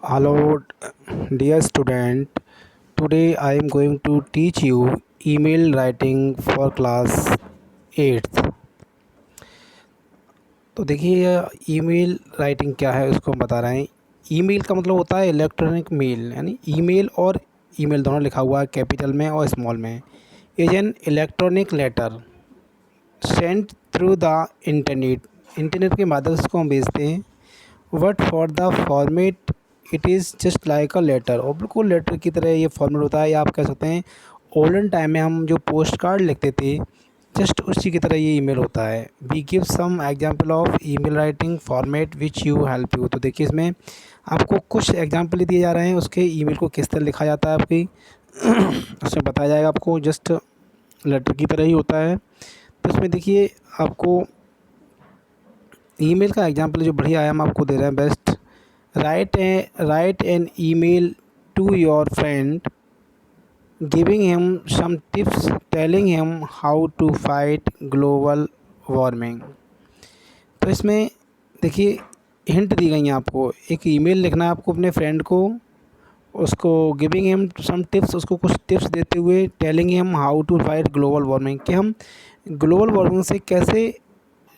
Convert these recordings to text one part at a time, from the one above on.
Hello, dear student. Today I am going to teach you email writing for class 8th. तो देखिए email writing क्या है उसको हम बता रहे हैं। ईमेल का मतलब होता है इलेक्ट्रॉनिक मेल, यानी ईमेल और ईमेल दोनों लिखा हुआ है कैपिटल में और स्मॉल में। Is an electronic letter send through the internet. Internet के माध्यम से उसको हम भेजते हैं। What for the format it is just like a letter, और बिल्कुल लेटर की तरह ये फॉर्मेट होता है, या आप कह सकते हैं ओल्डन टाइम में हम जो पोस्ट कार्ड लिखते थे जस्ट उसी की तरह ये ईमेल होता है। We give some example of email writing format which you help you. तो देखिए इसमें आपको कुछ एग्जांपल दिए जा रहे हैं, उसके ईमेल को किस तरह लिखा जाता है आपकी उसमें बताया जाएगा आपको। जस्ट लेटर की तरह ही होता है। तो इसमें देखिए आपको ईमेल का एग्जांपल जो बढ़िया है हम आपको दे रहे हैं best. Write an email to your friend giving him some tips telling him how to fight global warming. तो इसमें देखिए हिंट दी गई है आपको। एक ईमेल लिखना है आपको अपने फ्रेंड को, उसको गिविंग हिम सम टिप्स, उसको कुछ टिप्स देते हुए telling him how to fight global warming, कि हम ग्लोबल वार्मिंग से कैसे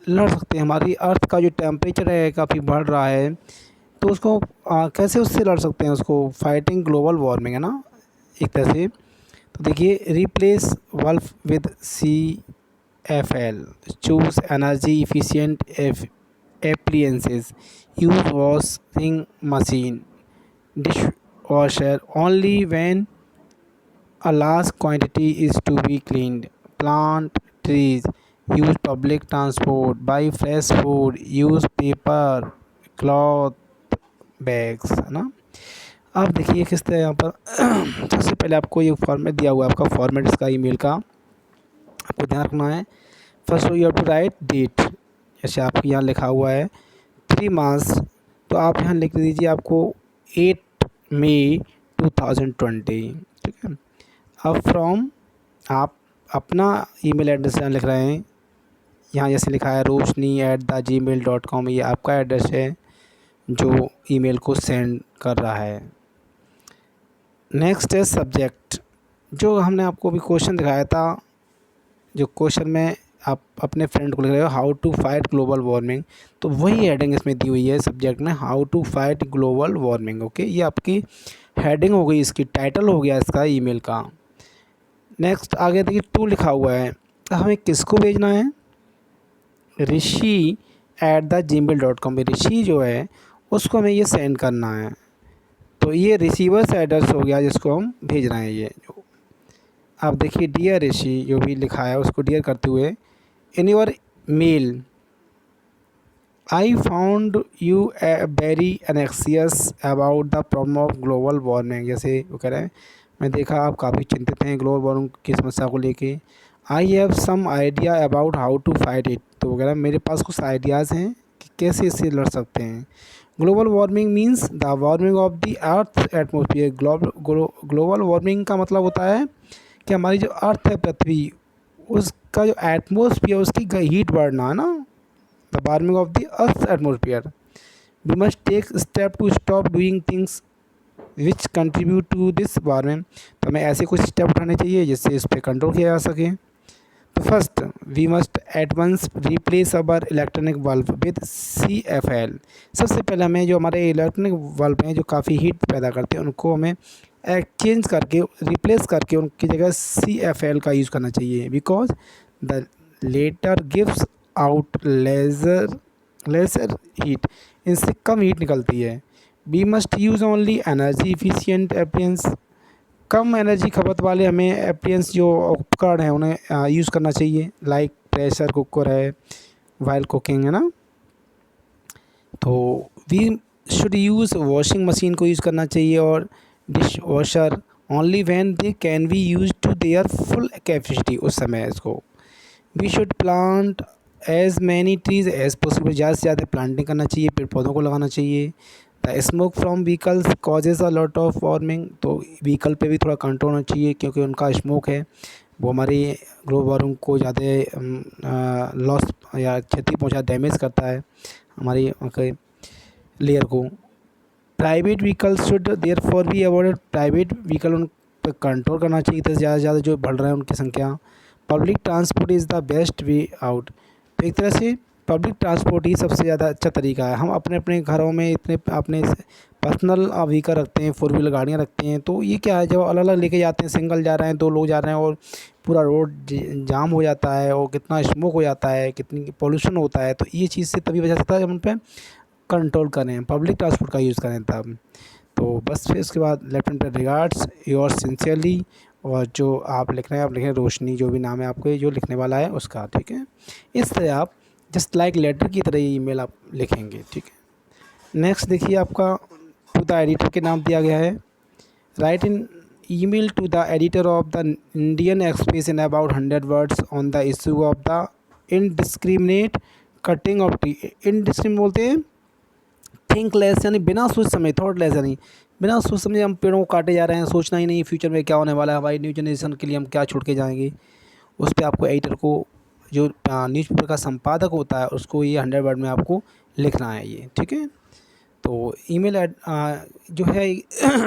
लड़ सकते हैं। हमारी अर्थ का जो टेम्परेचर है काफ़ी बढ़ रहा है, तो उसको कैसे उससे लड़ सकते हैं, उसको फाइटिंग ग्लोबल वार्मिंग है ना एक तरह से। तो देखिए replace bulb with C F L, choose energy efficient appliances, use washing machine, dish washer only when a large quantity is to be cleaned, plant trees, use public transport, buy fresh food, use paper cloth bags, है ना। आप देखिए किस तरह यहाँ पर सबसे पहले आपको ये फॉर्मेट दिया हुआ है, आपका फॉर्मेट इसका ईमेल का आपको ध्यान रखना है। First you have to write date, जैसे आपके यहाँ लिखा हुआ है 3 मार्च, तो आप यहाँ लिख दीजिए आपको 8 मई 2020, ठीक है। अब फ्रॉम आप अपना ईमेल एड्रेस यहाँ लिख रहे हैं, यहाँ जैसे लिखा है roshni@gmail.com, ये आपका एड्रेस है जो ईमेल को सेंड कर रहा है। नेक्स्ट है सब्जेक्ट, जो हमने आपको अभी क्वेश्चन दिखाया था, जो क्वेश्चन में आप अपने फ्रेंड को लिख रहे हो how to fight global warming, तो वही हेडिंग इसमें दी हुई है सब्जेक्ट में, how to fight global warming. Okay, ये आपकी हेडिंग हो गई, इसकी टाइटल हो गया इसका ईमेल का। नेक्स्ट आगे देखिए टू लिखा हुआ है, तो हमें किसको भेजना है, rishi@gmail.com, ऋषि जो है उसको हमें ये सेंड करना है। तो ये रिसीवर्स एड्रेस हो गया जिसको हम भेज रहे हैं। ये जो आप देखिए डियर ऋषि जो भी लिखा है उसको डियर करते हुए, in your mail I found you very anxious about the problem of global warming, जैसे वो कह रहे हैं मैं देखा आप काफ़ी चिंतित हैं ग्लोबल वार्मिंग की समस्या को लेके। I have some idea about how to fight it, तो वगैरह मेरे पास कुछ आइडियाज़ हैं कि कैसे इससे लड़ सकते हैं। Global warming means the warming of the earth atmosphere. Global warming का मतलब होता है कि हमारी जो अर्थ है पृथ्वी, उसका जो एटमोसफियर उसकी हीट बढ़ना है ना, the warming of the earth atmosphere. We must take step to stop doing things which contribute to this warming, तो हमें ऐसे कुछ स्टेप उठाने चाहिए जिससे इस पर कंट्रोल किया जा सके। तो first we must at once replace our electronic bulb with CFL। सबसे पहले हमें जो हमारे इलेक्ट्रॉनिक बल्ब हैं जो काफ़ी हीट पैदा करते हैं उनको हमें एक्सचेंज करके रिप्लेस करके उनकी जगह CFL का यूज़ करना चाहिए, because the latter gives out lesser heat, इनसे कम हीट निकलती है। We must use only energy efficient appliance, कम एनर्जी खपत वाले हमें एप्लियंस जो उपकरण हैं उन्हें यूज़ करना चाहिए, लाइक प्रेशर कुकर है वाइल कुकिंग, है ना। तो we should use washing machine को यूज़ करना चाहिए, और dish washer only when they can be use to their full capacity, उस समय इसको। We should plant as many trees as possible, ज़्यादा से ज़्यादा प्लांटिंग करना चाहिए, पेड़ पौधों को लगाना चाहिए। The smoke from vehicles causes a lot of warming, तो व्हीकल पे भी थोड़ा कंट्रोल होना चाहिए क्योंकि उनका स्मोक है वो हमारी ग्लोबल वार्मिंग को ज़्यादा लॉस या क्षति पहुंचा, डैमेज करता है हमारी लेयर को। Private vehicles should therefore be avoided, private vehicle उन पर कंट्रोल करना चाहिए तो ज़्यादा से ज़्यादा जो बढ़ रहे हैं उनकी संख्या। Public transport is the best way out, तो एक तरह से पब्लिक ट्रांसपोर्ट ही सबसे ज़्यादा अच्छा तरीका है। हम अपने अपने घरों में इतने अपने पर्सनल व्हीकल रखते हैं, फोर व्हीलर गाड़ियाँ रखते हैं, तो ये क्या है जब अलग अलग लेके जाते हैं, सिंगल जा रहे हैं, दो लोग जा रहे हैं और पूरा रोड जाम हो जाता है और कितना स्मोक हो जाता है, कितनी पोल्यूशन होता है, तो ये चीज़ से तभी वजह से था जब उन पर कंट्रोल करें, पब्लिक ट्रांसपोर्ट का यूज़ करें तब। तो बस फिर उसके बाद लेफ्ट हैंड पे रिगार्ड्स योर सिंसियरली, और जो आप लिख रहे हैं आप लिखें रोशनी, जो भी नाम है आपको जो लिखने वाला है उसका, ठीक है। इस तरह आप जस्ट लाइक लेटर की तरह ये ईमेल आप लिखेंगे, ठीक है। नेक्स्ट देखिए आपका टू द एडिटर के नाम दिया गया है। Write in email to the editor of the Indian Express in about 100 words on the issue of the indiscriminate cutting of tree. Indiscriminate बोलते हैं थिंक लेस, यानी बिना सोच समझे, थॉट लेस, यानी बिना सोच समझे हम पेड़ों को काटे जा रहे हैं, सोचना ही नहीं फ्यूचर में क्या होने वाला है, हमारी न्यू जनरेशन के लिए हम क्या छोड़ के जाएंगे। उस पर आपको एडिटर को जो न्यूज़पेपर का संपादक होता है उसको ये 100 वर्ड में आपको लिखना है ये, ठीक है। तो ईमेल जो है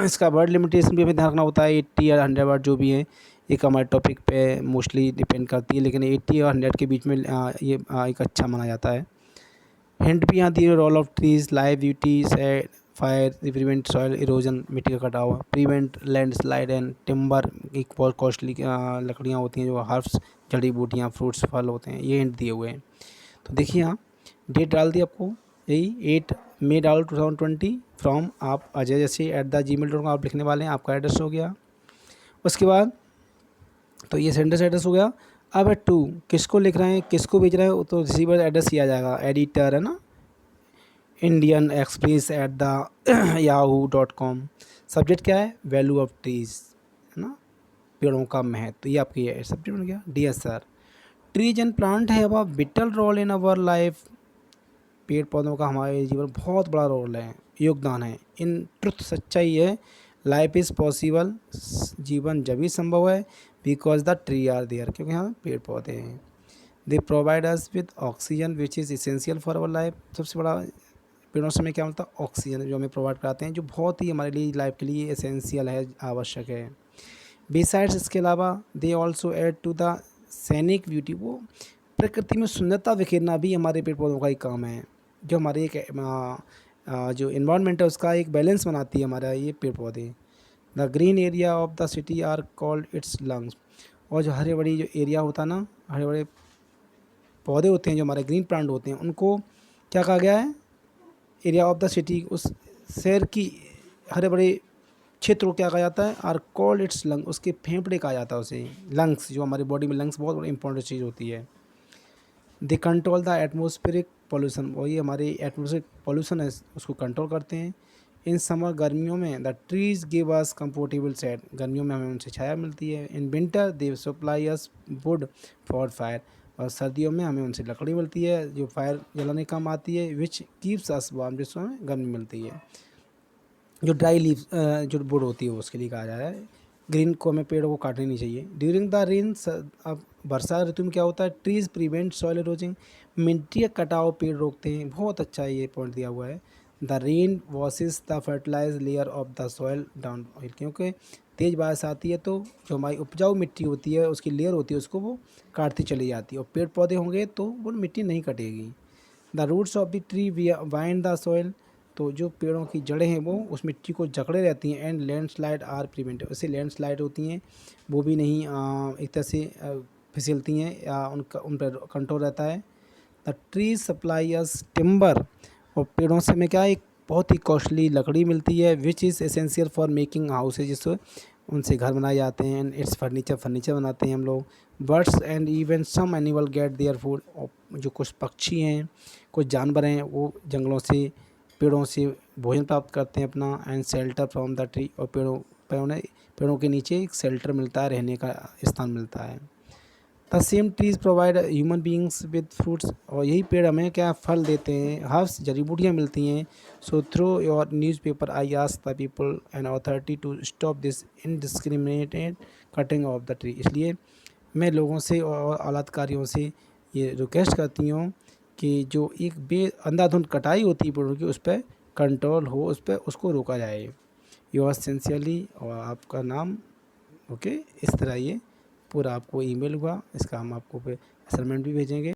इसका वर्ड लिमिटेशन भी हमें ध्यान रखना होता है, 80 या 100 वर्ड जो भी है, एक हमारे टॉपिक पे मोस्टली डिपेंड करती है, लेकिन 80 और 100 के बीच में ये एक अच्छा माना जाता है। हिंट भी यहाँ दिए, role of trees, live duties है, फायर, प्रिवेंट सॉइल इरोजन, मिट्टी का कटाव, प्रिवेंट लैंडस्लाइड एंड टिम्बर, एक बहुत कॉस्टली लकड़ियाँ होती हैं जो हर्ब्स, जड़ी बूटियाँ, फ्रूट्स, फल होते हैं, ये हिंट दिए हुए हैं। तो देखिए यहाँ डेट डाल दी आपको, यही 8 मई डाल 2020 फ्रॉम आप अजय जैसे @gmail.com आप लिखने वाले हैं, आपका एड्रेस हो गया। उसके बाद तो ये सेंडर एड्रेस हो गया। अब है टू, किसको लिख रहे हैं, किसको भेज रहे हैं, तो रिसीवर एड्रेस किया जाएगा, एडिटर है ना, इंडियन एक्सप्रेस @yahoo.com। सब्जेक्ट क्या है, वैल्यू ऑफ ट्रीज, है ना, पेड़ों का महत्व, तो ये आपकी सब्जेक्ट बन गया। Dear sir, trees and plant have a vital role in our life, पेड़ पौधों का हमारे जीवन में बहुत बड़ा रोल है, योगदान है। इन ट्रुथ, सच्चाई है, लाइफ इज़ पॉसिबल, जीवन जब भी संभव है, because the tree are there, क्योंकि यहाँ पेड़ पौधे हैं। They provide us with oxygen which is essential for our life, सबसे बड़ा पेड़ों से हमें क्या मिलता है, ऑक्सीजन, जो हमें प्रोवाइड कराते हैं, जो बहुत ही हमारे लिए लाइफ के लिए एसेंशियल है, आवश्यक है। बिसाइड्स, इसके अलावा they also add to the scenic beauty, वो प्रकृति में सुंदरता बिखेरना भी हमारे पेड़ पौधों का ही काम है, जो हमारे एक जो इन्वायरमेंट है उसका एक बैलेंस बनाती है हमारा ये पेड़ पौधे। The green area of the city are called its lungs, और जो हरे भरी जो एरिया होता है ना, हरे भरे पौधे होते हैं जो हमारे ग्रीन प्लांट होते हैं, उनको क्या कहा गया है, एरिया ऑफ द सिटी, उस शहर की हरे भरे क्षेत्र को क्या कहा जाता है, आर कॉल्ड इट्स लंग, उसके फेफड़े कहा जाता है उसे, लंग्स, जो हमारी बॉडी में लंग्स बहुत इंपॉर्टेंट चीज़ होती है। They control the atmospheric pollution, और ये हमारी एटमोस्फेरिक पॉल्यूशन है उसको कंट्रोल करते हैं। इन समर, गर्मियों में, the trees give us comfortable shade, गर्मियों में हमें उनसे छाया मिलती है। In winter they supply us wood for fire, और सर्दियों में हमें उनसे लकड़ी मिलती है जो फायर जलाने काम आती है। विच कीप्स अस वार्म, जिसमें हमें गर्मी मिलती है। जो ड्राई लीव जो वुड होती है उसके लिए कहा जा रहा है। ग्रीन को हमें पेड़ों को काटनी नहीं चाहिए। ड्यूरिंग द रेन, अब वर्षा ऋतु में क्या होता है, ट्रीज प्रिवेंट सॉइल इरोजिंग, मिट्टी का कटाव पेड़ रोकते हैं, बहुत अच्छा ये पॉइंट दिया हुआ है। The rain washes the fertilize layer of the soil down, क्योंकि तेज़ बारिश आती है तो जो हमारी उपजाऊ मिट्टी होती है उसकी लेयर होती है उसको वो काटती चली जाती है, और पेड़ पौधे होंगे तो वो मिट्टी नहीं कटेगी। The roots of the tree wind the soil, तो जो पेड़ों की जड़ें हैं वो उस मिट्टी को जकड़े रहती हैं। एंड लैंडस्लाइड आर प्रिवेंटेड, ऐसे लैंडस्लाइड होती हैं वो भी नहीं एक तरह से फिसलती हैं या उनका उन पर कंट्रोल रहता है। The tree supply us timber, और पेड़ों से हमें क्या है, एक बहुत ही कॉस्टली लकड़ी मिलती है, which is essential for making houses, जिससे उनसे घर बनाए जाते हैं। एंड इट्स फर्नीचर बनाते हैं हम लोग। Birds and even some animal get their food, जो कुछ पक्षी हैं, कुछ जानवर हैं, वो जंगलों से, पेड़ों से भोजन प्राप्त करते हैं अपना। And shelter from the tree, और पेड़ों के नीचे एक शेल्टर मिलता है, रहने का स्थान मिलता है। The same trees provide human beings with fruits, और यही पेड़ हमें क्या फल देते हैं, हर्ब्स, जड़ी बूटियाँ मिलती हैं। So through your newspaper I ask the people and authority to stop this indiscriminated cutting of the tree, इसलिए मैं लोगों से और आलाधिकारियों से ये रिक्वेस्ट करती हूँ कि जो एक अंधाधुंध कटाई होती है पेड़ों की, उस पर कंट्रोल हो उस पर, उसको रोका जाए। योर सिंसियरली और आपका नाम। ओके, इस तरह ये पूरा आपको ईमेल हुआ, इसका हम आपको असाइनमेंट भी भेजेंगे।